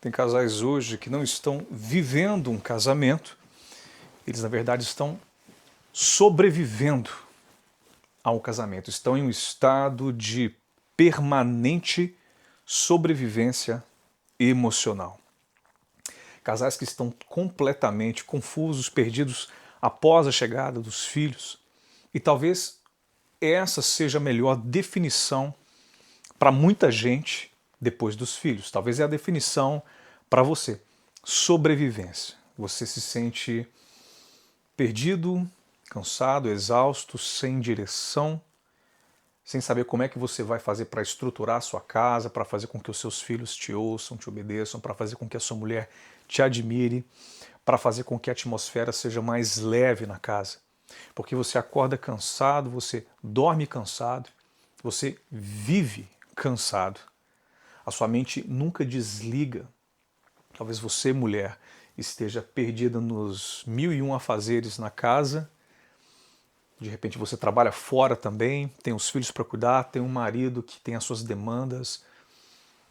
Tem casais hoje que não estão vivendo um casamento, eles na verdade estão sobrevivendo ao casamento, estão em um estado de permanente sobrevivência emocional. Casais que estão completamente confusos, perdidos após a chegada dos filhos. E talvez essa seja a melhor definição para muita gente depois dos filhos. Talvez é a definição para você. Sobrevivência. Você se sente perdido, cansado, exausto, sem direção, sem saber como é que você vai fazer para estruturar a sua casa, para fazer com que os seus filhos te ouçam, te obedeçam, para fazer com que a sua mulher te admire, para fazer com que a atmosfera seja mais leve na casa. Porque você acorda cansado, você dorme cansado, você vive cansado. A sua mente nunca desliga. Talvez você, mulher, esteja perdida nos mil e um afazeres na casa. De repente você trabalha fora também, tem os filhos para cuidar, tem um marido que tem as suas demandas.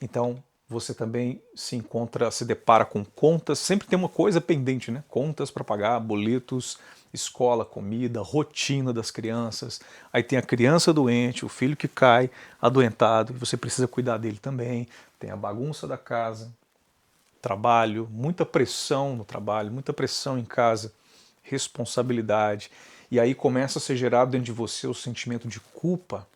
Então você também se depara com contas, sempre tem uma coisa pendente, né? Contas para pagar, boletos, escola, comida, rotina das crianças. Aí tem a criança doente, o filho que cai adoentado, e você precisa cuidar dele também. Tem a bagunça da casa, trabalho, muita pressão no trabalho, muita pressão em casa, responsabilidade. E aí começa a ser gerado dentro de você o sentimento de culpa,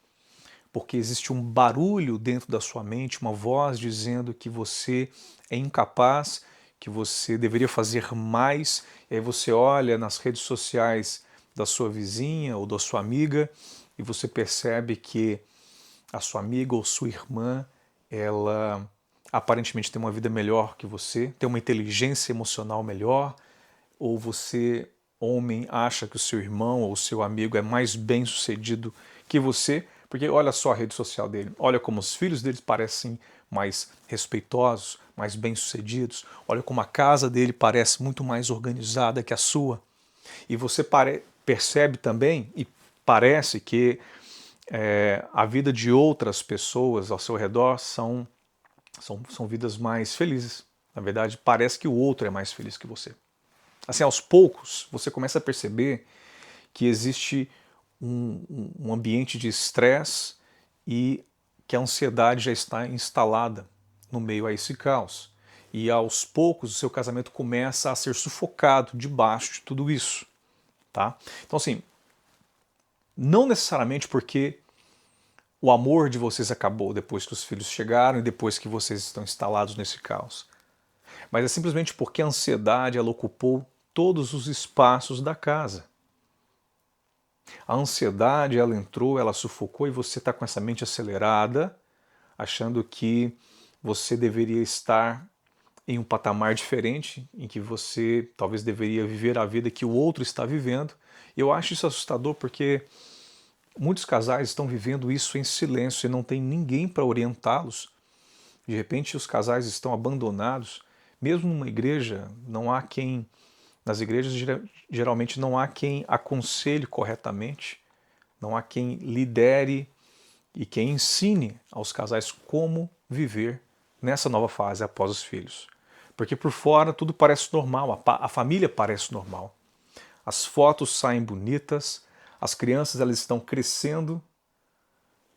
porque existe um barulho dentro da sua mente, uma voz dizendo que você é incapaz, que você deveria fazer mais. E aí você olha nas redes sociais da sua vizinha ou da sua amiga e você percebe que a sua amiga ou sua irmã, ela aparentemente tem uma vida melhor que você, tem uma inteligência emocional melhor, ou você, homem, acha que o seu irmão ou o seu amigo é mais bem sucedido que você, porque olha só a rede social dele, olha como os filhos deles parecem mais respeitosos, mais bem-sucedidos, olha como a casa dele parece muito mais organizada que a sua. E você percebe também, e parece que a vida de outras pessoas ao seu redor são vidas mais felizes. Na verdade, parece que o outro é mais feliz que você. Assim, aos poucos, você começa a perceber que existe um ambiente de estresse e que a ansiedade já está instalada no meio a esse caos. E aos poucos o seu casamento começa a ser sufocado debaixo de tudo isso. Tá? Então, assim, não necessariamente porque o amor de vocês acabou depois que os filhos chegaram e depois que vocês estão instalados nesse caos, mas é simplesmente porque a ansiedade ela ocupou todos os espaços da casa. A ansiedade ela entrou, ela sufocou e você está com essa mente acelerada, achando que você deveria estar em um patamar diferente, em que você talvez deveria viver a vida que o outro está vivendo. Eu acho isso assustador porque muitos casais estão vivendo isso em silêncio e não tem ninguém para orientá-los. De repente os casais estão abandonados. Mesmo numa igreja, não há quem. Nas igrejas geralmente não há quem aconselhe corretamente, não há quem lidere e quem ensine aos casais como viver nessa nova fase após os filhos. Porque por fora tudo parece normal, a família parece normal. As fotos saem bonitas, as crianças elas estão crescendo,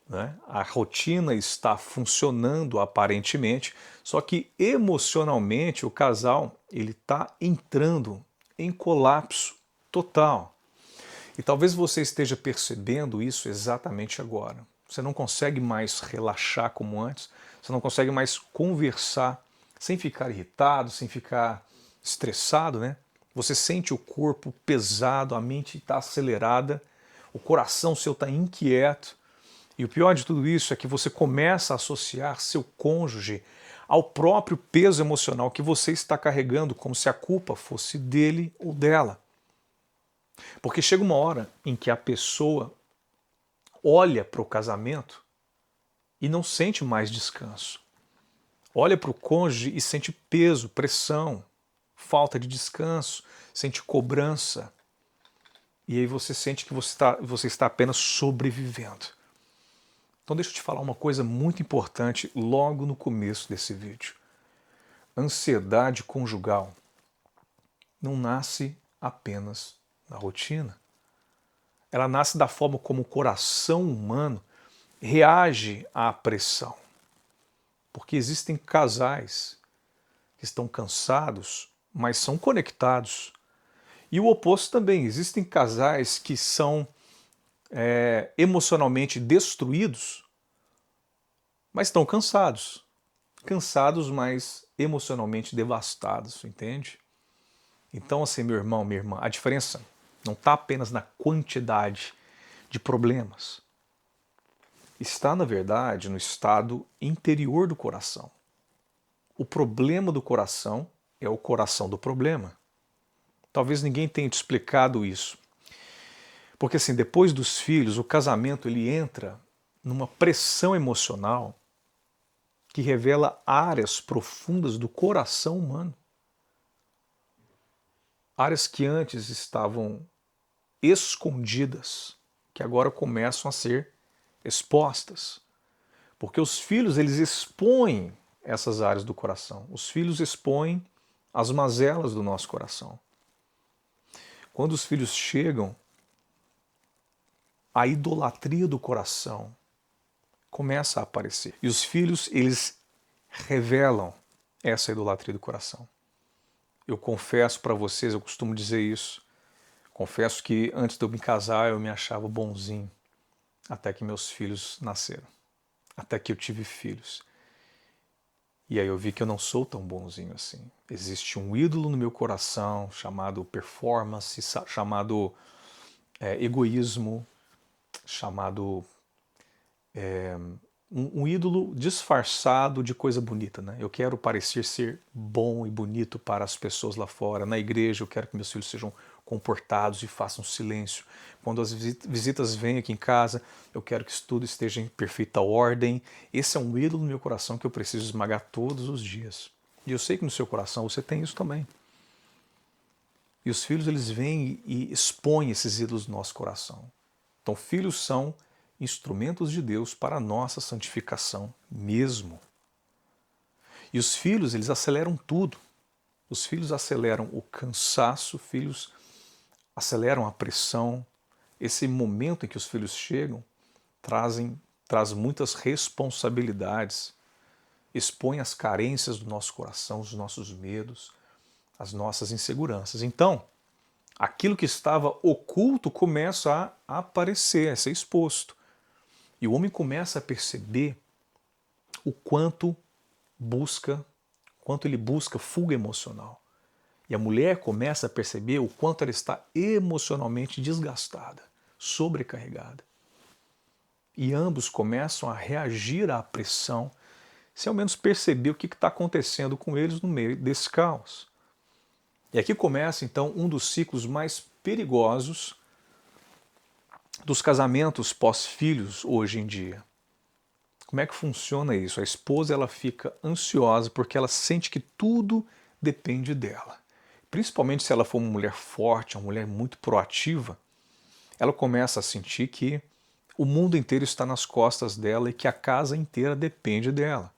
né? A rotina está funcionando aparentemente, só que emocionalmente o casal ele está entrando em colapso total. E talvez você esteja percebendo isso exatamente agora. Você não consegue mais relaxar como antes, você não consegue mais conversar sem ficar irritado, sem ficar estressado, né? Você sente o corpo pesado, a mente está acelerada, o coração seu está inquieto. E o pior de tudo isso é que você começa a associar seu cônjuge ao próprio peso emocional que você está carregando, como se a culpa fosse dele ou dela. Porque chega uma hora em que a pessoa olha para o casamento e não sente mais descanso. Olha para o cônjuge e sente peso, pressão, falta de descanso, sente cobrança. E aí você sente que você está apenas sobrevivendo. Então deixa eu te falar uma coisa muito importante logo no começo desse vídeo. ansiedade conjugal não nasce apenas na rotina. Ela nasce da forma como o coração humano reage à pressão. Porque existem casais que estão cansados, mas são conectados. E o oposto também. Existem casais que são emocionalmente destruídos, mas estão cansados. Cansados, mas emocionalmente devastados, entende? Então, assim, meu irmão, minha irmã, a diferença não está apenas na quantidade de problemas. Está, na verdade, no estado interior do coração. O problema do coração é o coração do problema. Talvez ninguém tenha te explicado isso. Porque assim, depois dos filhos, o casamento ele entra numa pressão emocional que revela áreas profundas do coração humano. Áreas que antes estavam escondidas, que agora começam a ser expostas. Porque os filhos, eles expõem essas áreas do coração. Os filhos expõem as mazelas do nosso coração. Quando os filhos chegam, a idolatria do coração começa a aparecer. E os filhos, eles revelam essa idolatria do coração. Eu confesso para vocês, eu costumo dizer isso, confesso que antes de eu me casar eu me achava bonzinho, até que meus filhos nasceram, até que eu tive filhos. E aí eu vi que eu não sou tão bonzinho assim. Existe um ídolo no meu coração chamado performance, chamado egoísmo, chamado um ídolo disfarçado de coisa bonita, né? Eu quero parecer ser bom e bonito para as pessoas lá fora. Na igreja eu quero que meus filhos sejam comportados e façam silêncio. Quando as visitas vêm aqui em casa, eu quero que tudo esteja em perfeita ordem. Esse é um ídolo no meu coração que eu preciso esmagar todos os dias. E eu sei que no seu coração você tem isso também. E os filhos, eles vêm e expõem esses ídolos no nosso coração. Então, filhos são instrumentos de Deus para a nossa santificação mesmo. E os filhos, eles aceleram tudo. Os filhos aceleram o cansaço, filhos aceleram a pressão. Esse momento em que os filhos chegam traz muitas responsabilidades, expõe as carências do nosso coração, os nossos medos, as nossas inseguranças. Então, aquilo que estava oculto começa a aparecer, a ser exposto. E o homem começa a perceber o quanto ele busca fuga emocional. E a mulher começa a perceber o quanto ela está emocionalmente desgastada, sobrecarregada. E ambos começam a reagir à pressão, sem ao menos perceber o que está acontecendo com eles no meio desse caos. E aqui começa então um dos ciclos mais perigosos dos casamentos pós-filhos hoje em dia. Como é que funciona isso? A esposa ela fica ansiosa porque ela sente que tudo depende dela. Principalmente se ela for uma mulher forte, uma mulher muito proativa, ela começa a sentir que o mundo inteiro está nas costas dela e que a casa inteira depende dela.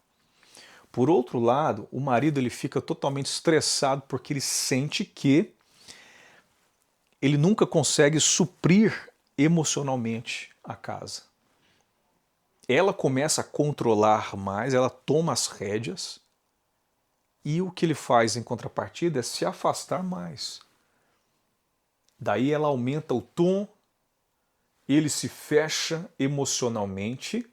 Por outro lado, o marido ele fica totalmente estressado porque ele sente que ele nunca consegue suprir emocionalmente a casa. Ela começa a controlar mais, ela toma as rédeas e o que ele faz em contrapartida é se afastar mais. Daí ela aumenta o tom, ele se fecha emocionalmente,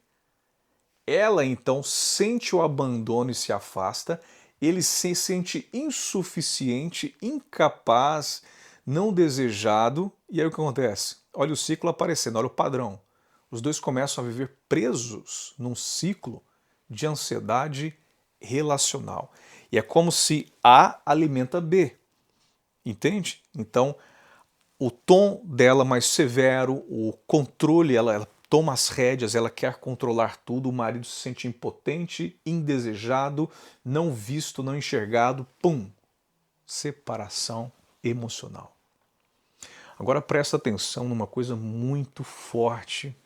ela então sente o abandono e se afasta, ele se sente insuficiente, incapaz, não desejado, e aí o que acontece? Olha o ciclo aparecendo, olha o padrão. Os dois começam a viver presos num ciclo de ansiedade relacional. E é como se A alimenta B, entende? Então, o tom dela mais severo, o controle, ela toma as rédeas, ela quer controlar tudo, o marido se sente impotente, indesejado, não visto, não enxergado, pum! Separação emocional. Agora presta atenção numa coisa muito forte,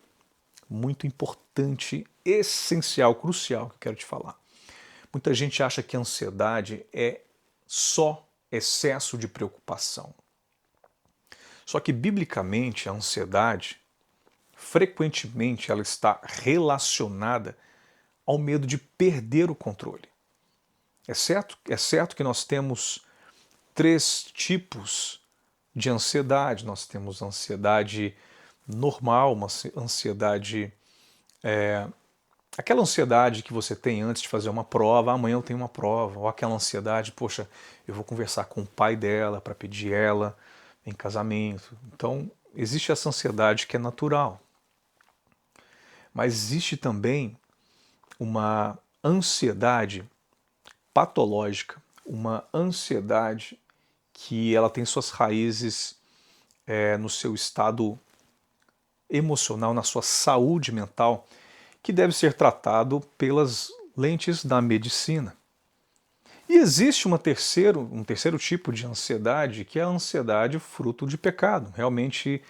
muito importante, essencial, crucial que eu quero te falar. Muita gente acha que a ansiedade é só excesso de preocupação. Só que, biblicamente, a ansiedade, frequentemente, ela está relacionada ao medo de perder o controle. É certo que nós temos três tipos de ansiedade. Nós temos ansiedade normal, uma ansiedade, aquela ansiedade que você tem antes de fazer uma prova, amanhã eu tenho uma prova, ou aquela ansiedade, poxa, eu vou conversar com o pai dela para pedir ela em casamento. Então, existe essa ansiedade que é natural. Mas existe também uma ansiedade patológica, uma ansiedade que ela tem suas raízes no seu estado emocional, na sua saúde mental, que deve ser tratado pelas lentes da medicina. E existe um terceiro tipo de ansiedade, que é a ansiedade fruto de pecado. Realmente,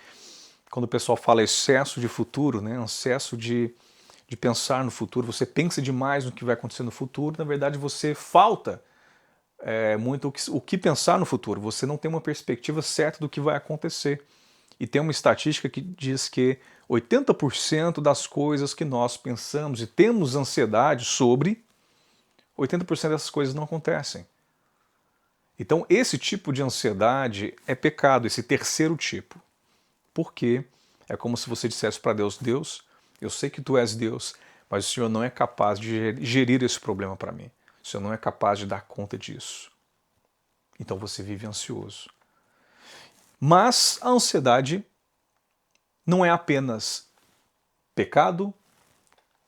quando o pessoal fala excesso de futuro, né, excesso de pensar no futuro, você pensa demais no que vai acontecer no futuro, na verdade você falta muito o que pensar no futuro, você não tem uma perspectiva certa do que vai acontecer. E tem uma estatística que diz que 80% das coisas que nós pensamos e temos ansiedade sobre, 80% dessas coisas não acontecem. Então esse tipo de ansiedade é pecado, esse terceiro tipo. Porque é como se você dissesse para Deus, Deus, eu sei que tu és Deus, mas o Senhor não é capaz de gerir esse problema para mim. O Senhor não é capaz de dar conta disso. Então você vive ansioso. Mas a ansiedade não é apenas pecado,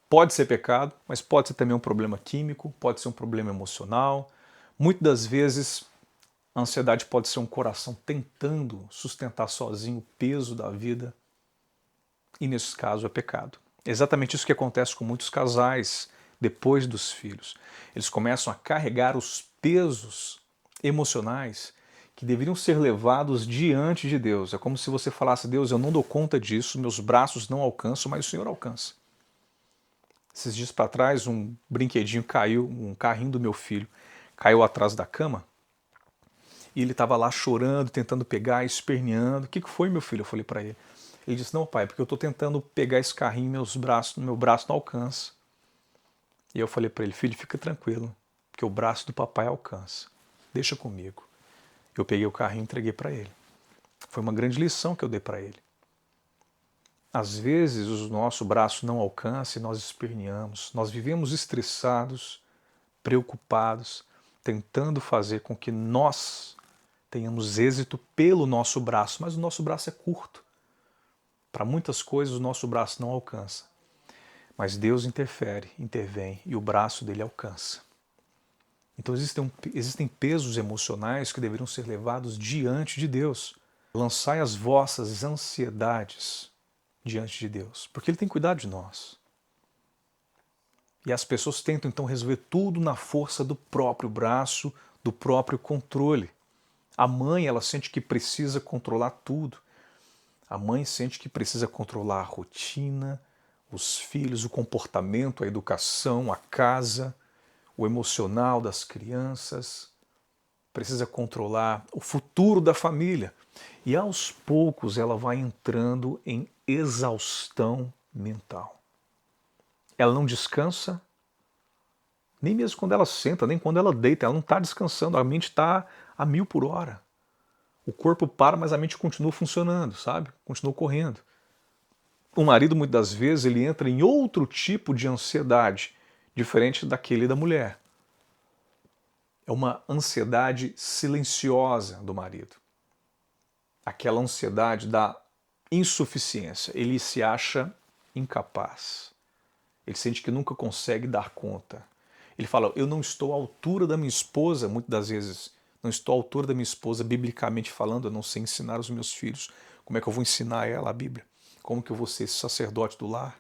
pode ser pecado, mas pode ser também um problema químico, pode ser um problema emocional. Muitas das vezes a ansiedade pode ser um coração tentando sustentar sozinho o peso da vida, e nesse caso é pecado. É exatamente isso que acontece com muitos casais depois dos filhos. Eles começam a carregar os pesos emocionais que deveriam ser levados diante de Deus. É como se você falasse, Deus, eu não dou conta disso, meus braços não alcançam, mas o Senhor alcança. Esses dias para trás, um brinquedinho caiu, um carrinho do meu filho, caiu atrás da cama, e ele estava lá chorando, tentando pegar, esperneando. O que foi, meu filho? Eu falei para ele. Ele disse, não, pai, porque eu estou tentando pegar esse carrinho, meu braço não alcança. E eu falei para ele, filho, fica tranquilo, porque o braço do papai alcança. Deixa comigo. Eu peguei o carrinho e entreguei para ele. Foi uma grande lição que eu dei para ele. Às vezes o nosso braço não alcança e nós esperneamos. Nós vivemos estressados, preocupados, tentando fazer com que nós tenhamos êxito pelo nosso braço, mas o nosso braço é curto. Para muitas coisas o nosso braço não alcança. Mas Deus interfere, intervém e o braço dele alcança. Então existem pesos emocionais que deveriam ser levados diante de Deus. Lançai as vossas ansiedades diante de Deus, porque Ele tem cuidado de nós. E as pessoas tentam então resolver tudo na força do próprio braço, do próprio controle. A mãe, ela sente que precisa controlar tudo. A mãe sente que precisa controlar a rotina, os filhos, o comportamento, a educação, a casa, o emocional das crianças. Precisa controlar o futuro da família. E aos poucos ela vai entrando em exaustão mental. Ela não descansa, nem mesmo quando ela senta, nem quando ela deita, ela não está descansando, a mente está a 1000 por hora. O corpo para, mas a mente continua funcionando, sabe? Continua correndo. O marido, muitas das vezes, ele entra em outro tipo de ansiedade, diferente daquele da mulher. É uma ansiedade silenciosa do marido. Aquela ansiedade da insuficiência. Ele se acha incapaz. Ele sente que nunca consegue dar conta. Ele fala, eu não estou à altura da minha esposa, muitas das vezes, não estou à altura da minha esposa, biblicamente falando, eu não sei ensinar os meus filhos. Como é que eu vou ensinar ela a Bíblia? Como que eu vou ser esse sacerdote do lar?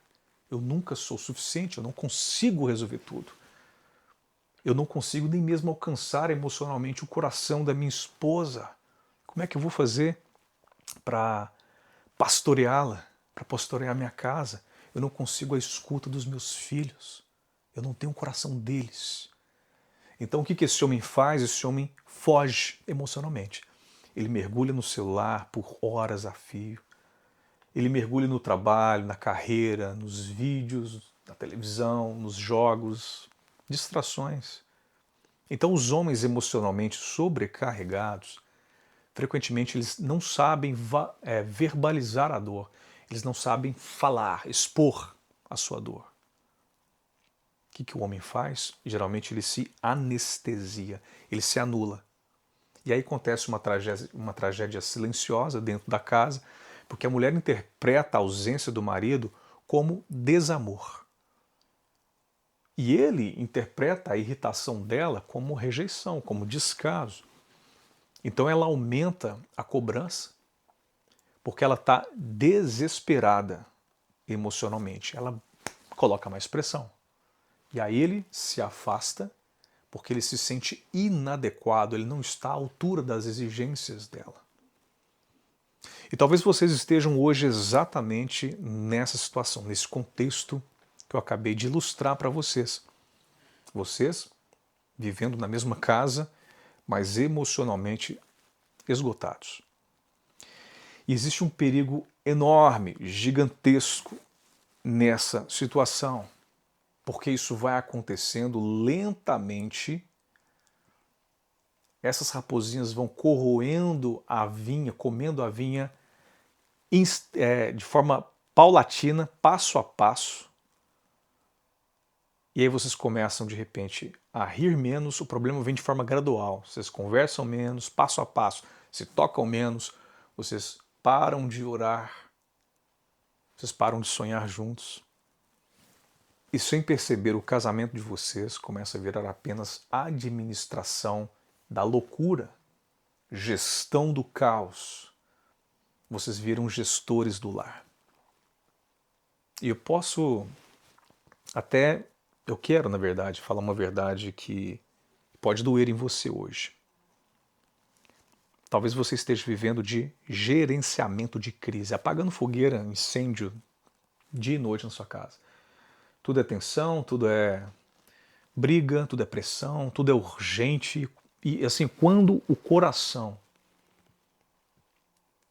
Eu nunca sou suficiente, eu não consigo resolver tudo. Eu não consigo nem mesmo alcançar emocionalmente o coração da minha esposa. Como é que eu vou fazer para pastoreá-la, para pastorear minha casa? Eu não consigo a escuta dos meus filhos. Eu não tenho o coração deles. Então o que esse homem faz? Esse homem foge emocionalmente. Ele mergulha no celular por horas a fio. Ele mergulha no trabalho, na carreira, nos vídeos, na televisão, nos jogos, distrações. Então os homens emocionalmente sobrecarregados, frequentemente eles não sabem verbalizar a dor. Eles não sabem falar, expor a sua dor. O que o homem faz? Geralmente ele se anestesia, ele se anula. E aí acontece uma tragédia silenciosa dentro da casa, porque a mulher interpreta a ausência do marido como desamor. E ele interpreta a irritação dela como rejeição, como descaso. Então ela aumenta a cobrança, porque ela está desesperada emocionalmente. Ela coloca mais pressão. E aí ele se afasta, porque ele se sente inadequado, ele não está à altura das exigências dela. E talvez vocês estejam hoje exatamente nessa situação, nesse contexto que eu acabei de ilustrar para vocês. Vocês vivendo na mesma casa, mas emocionalmente esgotados. E existe um perigo enorme, gigantesco nessa situação, porque isso vai acontecendo lentamente. Essas raposinhas vão corroendo a vinha, comendo a vinha de forma paulatina, passo a passo. E aí vocês começam de repente a rir menos, o problema vem de forma gradual. Vocês conversam menos, passo a passo, se tocam menos, vocês param de orar, vocês param de sonhar juntos. E sem perceber, o casamento de vocês começa a virar apenas administração da loucura, gestão do caos. Vocês viram gestores do lar. E eu quero, na verdade, falar uma verdade que pode doer em você hoje. Talvez você esteja vivendo de gerenciamento de crise, apagando fogueira, incêndio, dia e noite na sua casa. Tudo é tensão, tudo é briga, tudo é pressão, tudo é urgente. E assim, quando o coração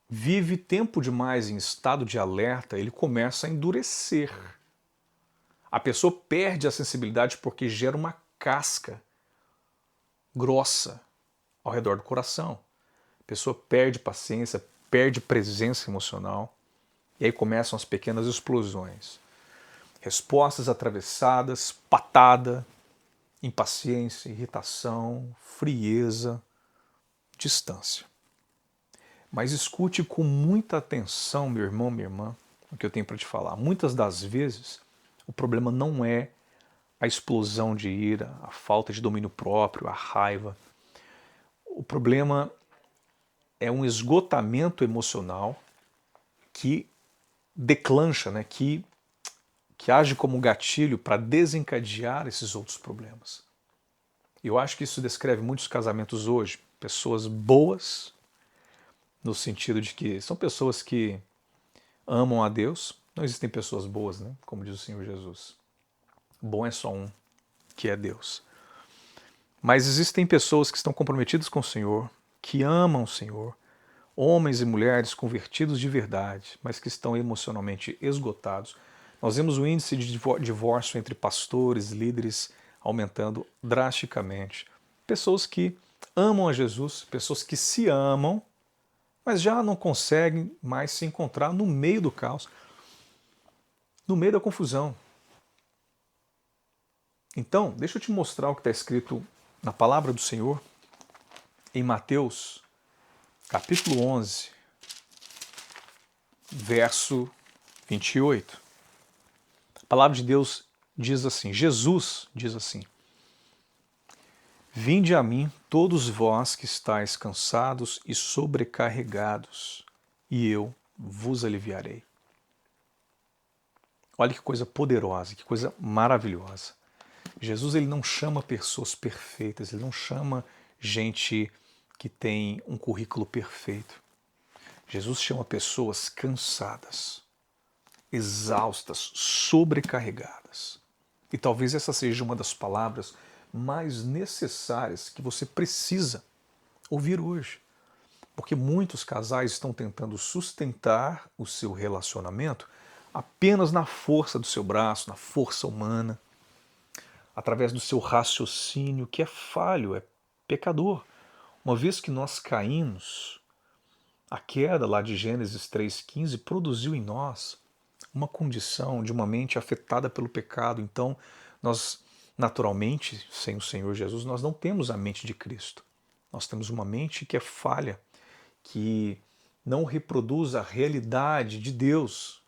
vive tempo demais em estado de alerta, ele começa a endurecer. A pessoa perde a sensibilidade porque gera uma casca grossa ao redor do coração. A pessoa perde paciência, perde presença emocional, e aí começam as pequenas explosões. Respostas atravessadas, patada, impaciência, irritação, frieza, distância. Mas escute com muita atenção, meu irmão, minha irmã, o que eu tenho para te falar. Muitas das vezes, o problema não é a explosão de ira, a falta de domínio próprio, a raiva. O problema é um esgotamento emocional que declancha, né, que age como gatilho para desencadear esses outros problemas. Eu acho que isso descreve muitos casamentos hoje. Pessoas boas, no sentido de que são pessoas que amam a Deus. Não existem pessoas boas, né? Como diz o Senhor Jesus. Bom é só um, que é Deus. Mas existem pessoas que estão comprometidas com o Senhor, que amam o Senhor, homens e mulheres convertidos de verdade, mas que estão emocionalmente esgotados. Nós vemos o índice de divórcio entre pastores, líderes, aumentando drasticamente. Pessoas que amam a Jesus, pessoas que se amam, mas já não conseguem mais se encontrar no meio do caos, no meio da confusão. Então, deixa eu te mostrar o que está escrito na palavra do Senhor, em Mateus, capítulo 11, verso 28. A palavra de Deus diz assim, Jesus diz assim: Vinde a mim, todos vós que estáis cansados e sobrecarregados, e eu vos aliviarei. Olha que coisa poderosa, que coisa maravilhosa. Jesus ele não chama pessoas perfeitas, ele não chama gente que tem um currículo perfeito. Jesus chama pessoas cansadas, exaustas, sobrecarregadas. E talvez essa seja uma das palavras mais necessárias que você precisa ouvir hoje. Porque muitos casais estão tentando sustentar o seu relacionamento apenas na força do seu braço, na força humana, através do seu raciocínio, que é falho, é pecador. Uma vez que nós caímos, a queda lá de Gênesis 3,15 produziu em nós uma condição de uma mente afetada pelo pecado. Então, nós, naturalmente, sem o Senhor Jesus, nós não temos a mente de Cristo. Nós temos uma mente que é falha, que não reproduz a realidade de Deus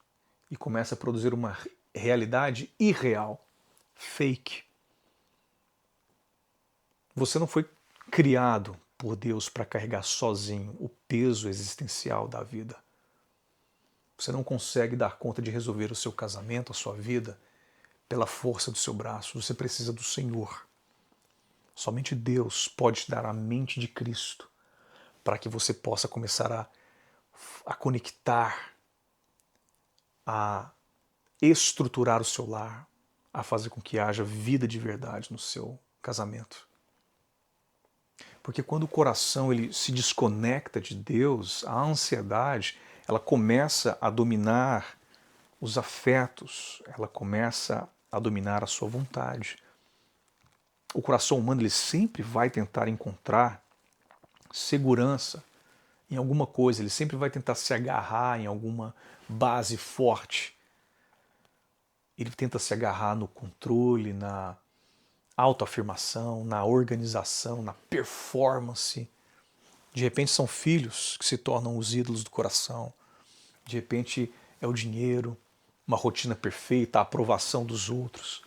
e começa a produzir uma realidade irreal, fake. Você não foi criado por Deus para carregar sozinho o peso existencial da vida. Você não consegue dar conta de resolver o seu casamento, a sua vida, pela força do seu braço. Você precisa do Senhor. Somente Deus pode te dar a mente de Cristo para que você possa começar a conectar, a estruturar o seu lar, a fazer com que haja vida de verdade no seu casamento. Porque quando o coração ele se desconecta de Deus, a ansiedade ela começa a dominar os afetos, ela começa a dominar a sua vontade. O coração humano ele sempre vai tentar encontrar segurança em alguma coisa, ele sempre vai tentar se agarrar em alguma base forte. Ele tenta se agarrar no controle, na autoafirmação, na organização, na performance. De repente são filhos que se tornam os ídolos do coração. De repente é o dinheiro, uma rotina perfeita, a aprovação dos outros.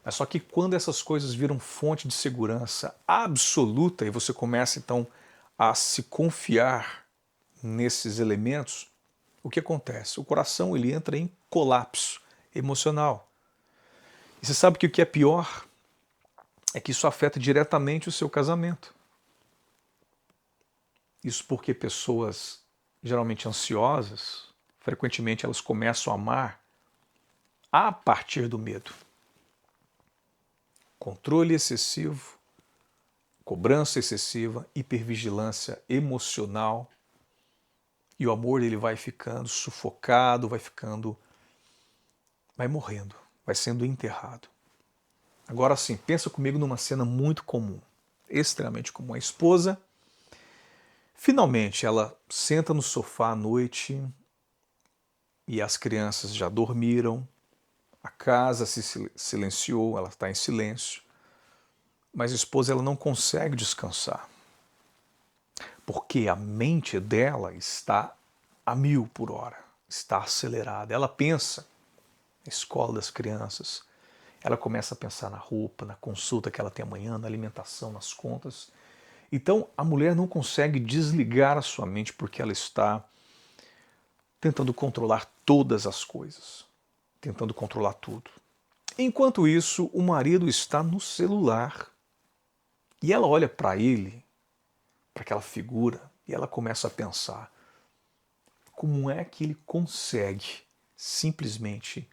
Mas só que quando essas coisas viram fonte de segurança absoluta e você começa então a se confiar nesses elementos, o que acontece? O coração ele entra em colapso emocional. E você sabe que o que é pior é que isso afeta diretamente o seu casamento. Isso porque pessoas geralmente ansiosas, frequentemente elas começam a amar a partir do medo. Controle excessivo, cobrança excessiva, hipervigilância emocional, e o amor ele vai ficando sufocado, vai morrendo, vai sendo enterrado. Agora sim, pensa comigo numa cena muito comum, extremamente comum. A esposa, finalmente, ela senta no sofá à noite e as crianças já dormiram, a casa se silenciou, ela está em silêncio, mas a esposa ela não consegue descansar, porque a mente dela está a 1000 por hora, está acelerada. Ela pensa na escola das crianças, ela começa a pensar na roupa, na consulta que ela tem amanhã, na alimentação, nas contas. Então a mulher não consegue desligar a sua mente porque ela está tentando controlar todas as coisas, tentando controlar tudo. Enquanto isso, o marido está no celular e ela olha para ele, para aquela figura, e ela começa a pensar: como é que ele consegue simplesmente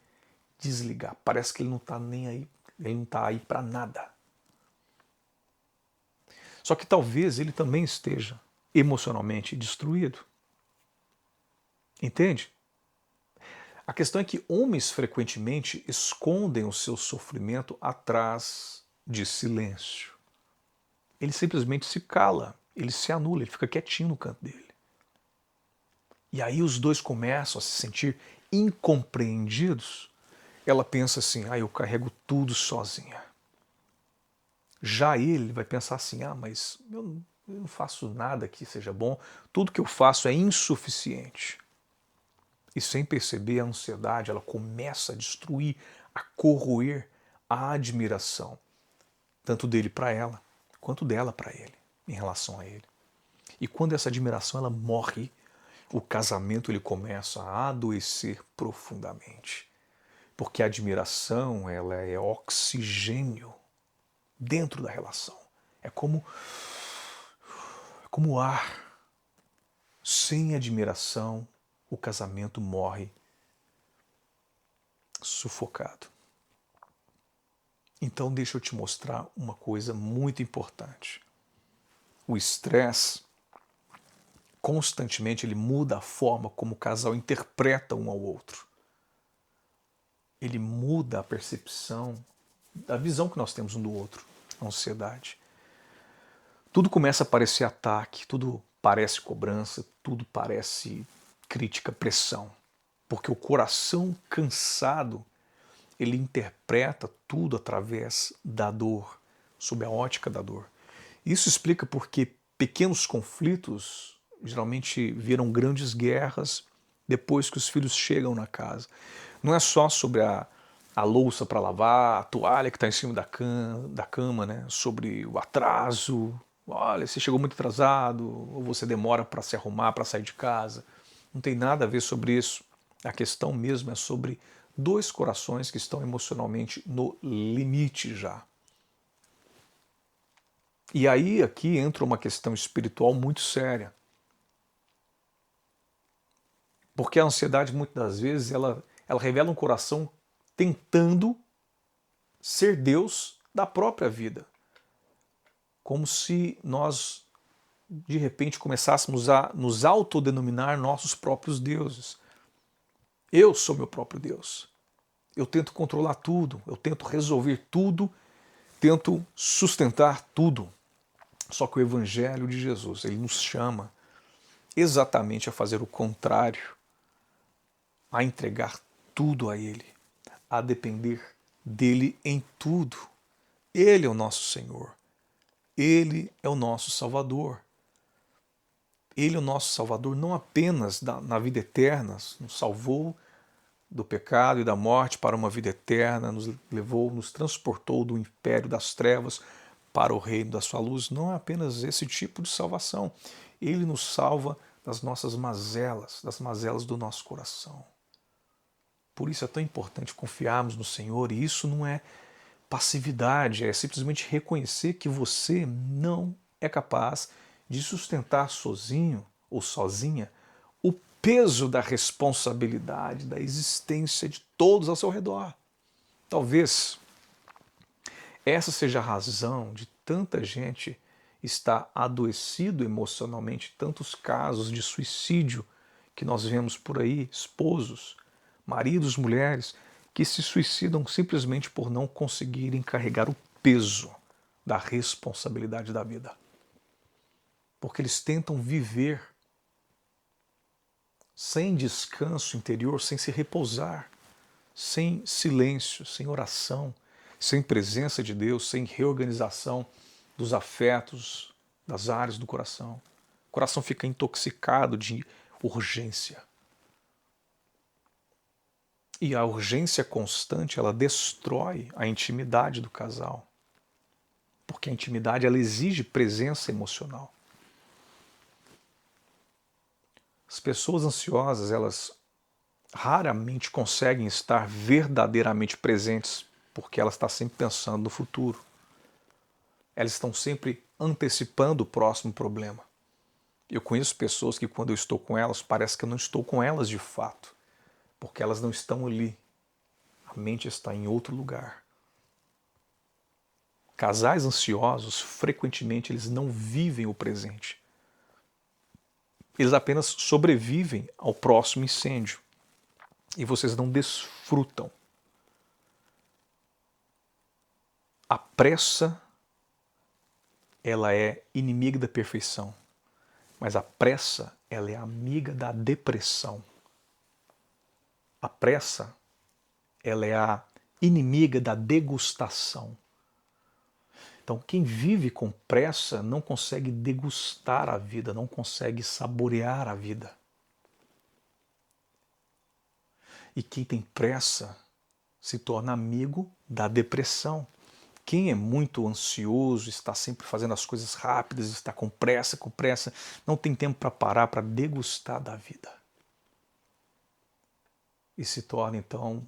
desligar? Parece que ele não está nem aí, ele não está aí para nada. Só que talvez ele também esteja emocionalmente destruído. Entende? A questão é que homens frequentemente escondem o seu sofrimento atrás de silêncio. Ele simplesmente se cala, ele se anula, ele fica quietinho no canto dele. E aí os dois começam a se sentir incompreendidos. Ela pensa assim: eu carrego tudo sozinha. Já ele vai pensar assim: mas eu não faço nada que seja bom, tudo que eu faço é insuficiente. E sem perceber, a ansiedade ela começa a destruir, a corroer a admiração, tanto dele para ela, quanto dela para ele, em relação a ele. E quando essa admiração ela morre, o casamento ele começa a adoecer profundamente. Porque a admiração ela é oxigênio dentro da relação. É como o ar. Sem admiração, o casamento morre sufocado. Então deixa eu te mostrar uma coisa muito importante. O estresse constantemente ele muda a forma como o casal interpreta um ao outro. Ele muda a percepção da visão que nós temos um do outro, a ansiedade. Tudo começa a parecer ataque, tudo parece cobrança, tudo parece crítica, pressão. Porque o coração cansado, ele interpreta tudo através da dor, sob a ótica da dor. Isso explica porque pequenos conflitos geralmente viram grandes guerras depois que os filhos chegam na casa. Não é só sobre a louça para lavar, a toalha que está em cima da cama, né? Sobre o atraso. Olha, você chegou muito atrasado, ou você demora para se arrumar, para sair de casa. Não tem nada a ver sobre isso. A questão mesmo é sobre dois corações que estão emocionalmente no limite já. E aí aqui entra uma questão espiritual muito séria. Porque a ansiedade muitas das vezes ela revela um coração tentando ser Deus da própria vida. Como se nós de repente começássemos a nos autodenominar nossos próprios deuses. Eu sou meu próprio Deus. Eu tento controlar tudo, eu tento resolver tudo, tento sustentar tudo. Só que o Evangelho de Jesus, ele nos chama exatamente a fazer o contrário, a entregar tudo a Ele, a depender dele em tudo. Ele é o nosso Senhor. Ele é o nosso Salvador. Ele é o nosso Salvador não apenas na vida eterna, nos salvou do pecado e da morte para uma vida eterna, nos levou, nos transportou do império das trevas para o reino da sua luz. Não é apenas esse tipo de salvação. Ele nos salva das nossas mazelas, das mazelas do nosso coração. Por isso é tão importante confiarmos no Senhor, e isso não é passividade, é simplesmente reconhecer que você não é capaz de sustentar sozinho ou sozinha o peso da responsabilidade, da existência de todos ao seu redor. Talvez essa seja a razão de tanta gente estar adoecido emocionalmente, tantos casos de suicídio que nós vemos por aí, esposos, maridos, mulheres, que se suicidam simplesmente por não conseguirem carregar o peso da responsabilidade da vida. Porque eles tentam viver sem descanso interior, sem se repousar, sem silêncio, sem oração, sem presença de Deus, sem reorganização dos afetos, das áreas do coração. O coração fica intoxicado de urgência. E a urgência constante, ela destrói a intimidade do casal. Porque a intimidade, ela exige presença emocional. As pessoas ansiosas, elas raramente conseguem estar verdadeiramente presentes, porque elas estão sempre pensando no futuro. Elas estão sempre antecipando o próximo problema. Eu conheço pessoas que quando eu estou com elas, parece que eu não estou com elas de fato, porque elas não estão ali. A mente está em outro lugar. Casais ansiosos, frequentemente, eles não vivem o presente. Eles apenas sobrevivem ao próximo incêndio. E vocês não desfrutam. A pressa, ela é inimiga da perfeição. Mas a pressa, ela é amiga da depressão. A pressa, ela é a inimiga da degustação. Então, quem vive com pressa não consegue degustar a vida, não consegue saborear a vida. E quem tem pressa se torna amigo da depressão. Quem é muito ansioso, está sempre fazendo as coisas rápidas, está com pressa, não tem tempo para parar, para degustar da vida. E se torna, então,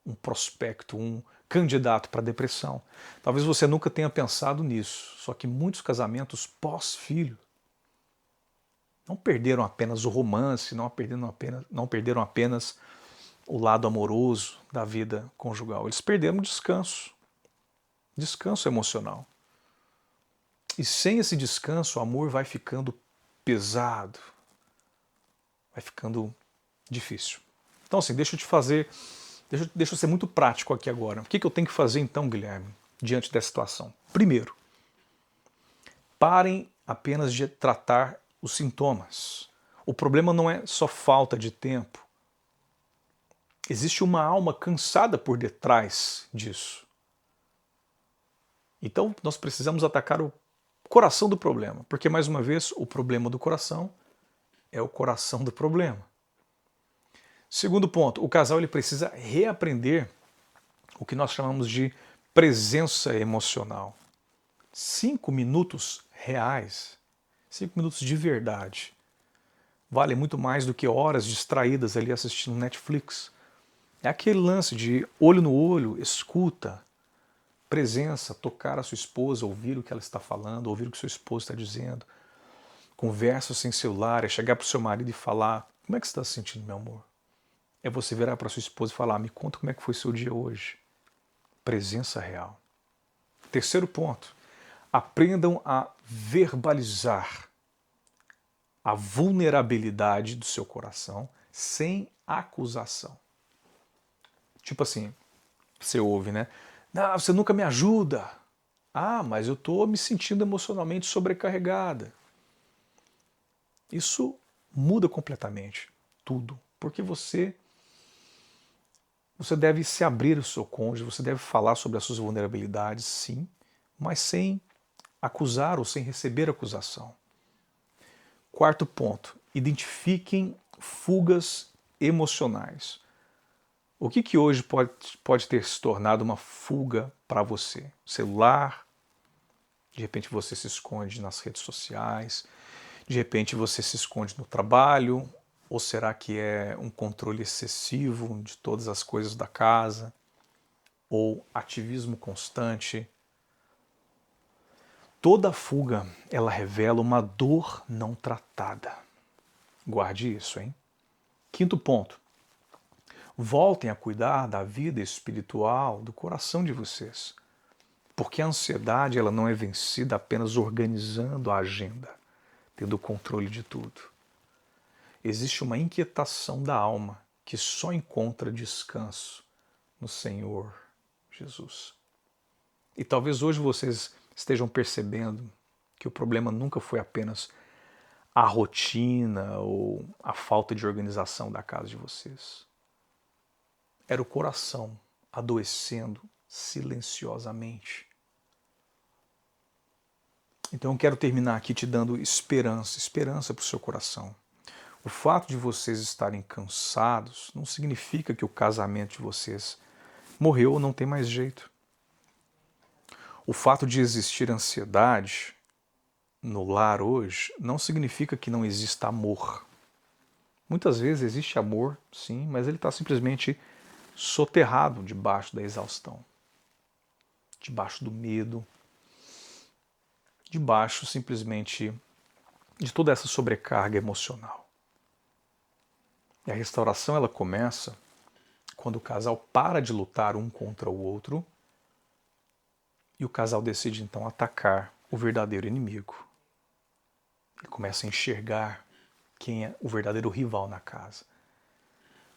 um prospecto, um candidato para depressão. Talvez você nunca tenha pensado nisso, só que muitos casamentos pós-filho não perderam apenas o romance, não perderam apenas o lado amoroso da vida conjugal, eles perderam o descanso. descanso emocional. E sem esse descanso, o amor vai ficando pesado, vai ficando difícil. Então, assim, deixa eu ser muito prático aqui agora. O que eu tenho que fazer então, Guilherme, diante dessa situação? Primeiro, parem apenas de tratar os sintomas. O problema não é só falta de tempo. Existe uma alma cansada por detrás disso. Então, nós precisamos atacar o coração do problema, porque, mais uma vez, o problema do coração é o coração do problema. Segundo ponto, o casal ele precisa reaprender o que nós chamamos de presença emocional. 5 minutos reais, 5 minutos de verdade, vale muito mais do que horas distraídas ali assistindo Netflix. É aquele lance de olho no olho, escuta, presença, tocar a sua esposa, ouvir o que ela está falando, ouvir o que seu esposo está dizendo. Conversa sem celular, é chegar para o seu marido e falar: como é que você está se sentindo, meu amor? É você virar para sua esposa e falar: me conta como é que foi seu dia hoje. Presença real. Terceiro ponto, aprendam a verbalizar a vulnerabilidade do seu coração sem acusação. Tipo assim, você ouve, né? Não, você nunca me ajuda. Ah, mas eu estou me sentindo emocionalmente sobrecarregada. Isso muda completamente tudo, porque você deve se abrir ao seu cônjuge, você deve falar sobre as suas vulnerabilidades, sim, mas sem acusar ou sem receber acusação. Quarto ponto, identifiquem fugas emocionais. O que hoje pode ter se tornado uma fuga para você? Celular, de repente você se esconde nas redes sociais, de repente você se esconde no trabalho, ou será que é um controle excessivo de todas as coisas da casa, ou ativismo constante? Toda fuga, ela revela uma dor não tratada. Guarde isso, hein? Quinto ponto. Voltem a cuidar da vida espiritual, do coração de vocês. Porque a ansiedade ela não é vencida apenas organizando a agenda, tendo o controle de tudo. Existe uma inquietação da alma que só encontra descanso no Senhor Jesus. E talvez hoje vocês estejam percebendo que o problema nunca foi apenas a rotina ou a falta de organização da casa de vocês. Era o coração adoecendo silenciosamente. Então eu quero terminar aqui te dando esperança para o seu coração. O fato de vocês estarem cansados não significa que o casamento de vocês morreu ou não tem mais jeito. O fato de existir ansiedade no lar hoje não significa que não exista amor. Muitas vezes existe amor, sim, mas ele está simplesmente soterrado debaixo da exaustão, debaixo do medo, debaixo simplesmente de toda essa sobrecarga emocional. E a restauração ela começa quando o casal para de lutar um contra o outro e o casal decide então atacar o verdadeiro inimigo. E começa a enxergar quem é o verdadeiro rival na casa.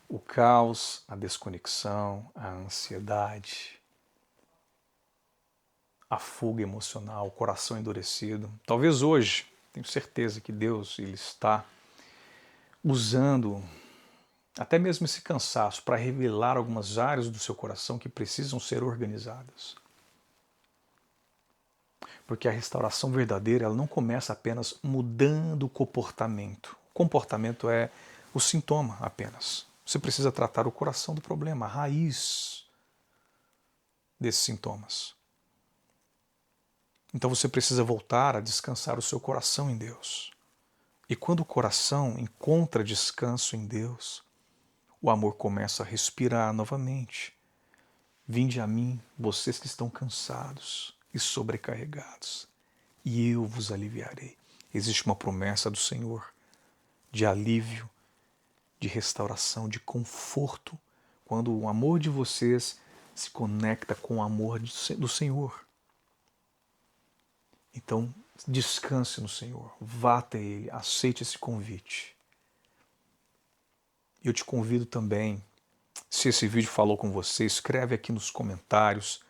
O caos, a desconexão, a ansiedade, a fuga emocional, o coração endurecido. Talvez hoje, tenho certeza que Deus ele está usando até mesmo esse cansaço para revelar algumas áreas do seu coração que precisam ser organizadas. Porque a restauração verdadeira ela não começa apenas mudando o comportamento. O comportamento é o sintoma apenas. Você precisa tratar o coração do problema, a raiz desses sintomas. Então você precisa voltar a descansar o seu coração em Deus. E quando o coração encontra descanso em Deus, o amor começa a respirar novamente. Vinde a mim, vocês que estão cansados e sobrecarregados, e eu vos aliviarei. Existe uma promessa do Senhor de alívio, de restauração, de conforto, quando o amor de vocês se conecta com o amor do Senhor. Então, descanse no Senhor, vá até Ele, aceite esse convite. Eu te convido também, se esse vídeo falou com você, escreve aqui nos comentários,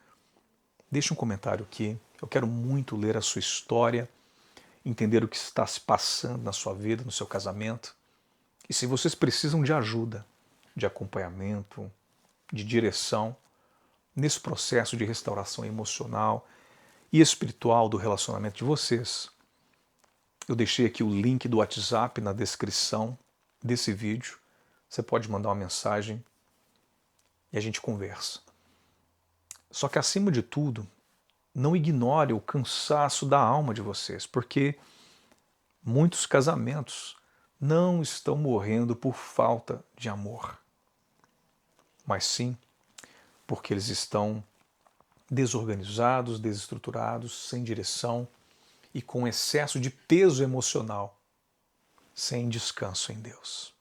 deixa um comentário aqui. Eu quero muito ler a sua história, entender o que está se passando na sua vida, no seu casamento. E se vocês precisam de ajuda, de acompanhamento, de direção nesse processo de restauração emocional e espiritual do relacionamento de vocês, eu deixei aqui o link do WhatsApp na descrição desse vídeo. Você pode mandar uma mensagem e a gente conversa. Só que, acima de tudo, não ignore o cansaço da alma de vocês, porque muitos casamentos não estão morrendo por falta de amor, mas sim porque eles estão desorganizados, desestruturados, sem direção e com excesso de peso emocional, sem descanso em Deus.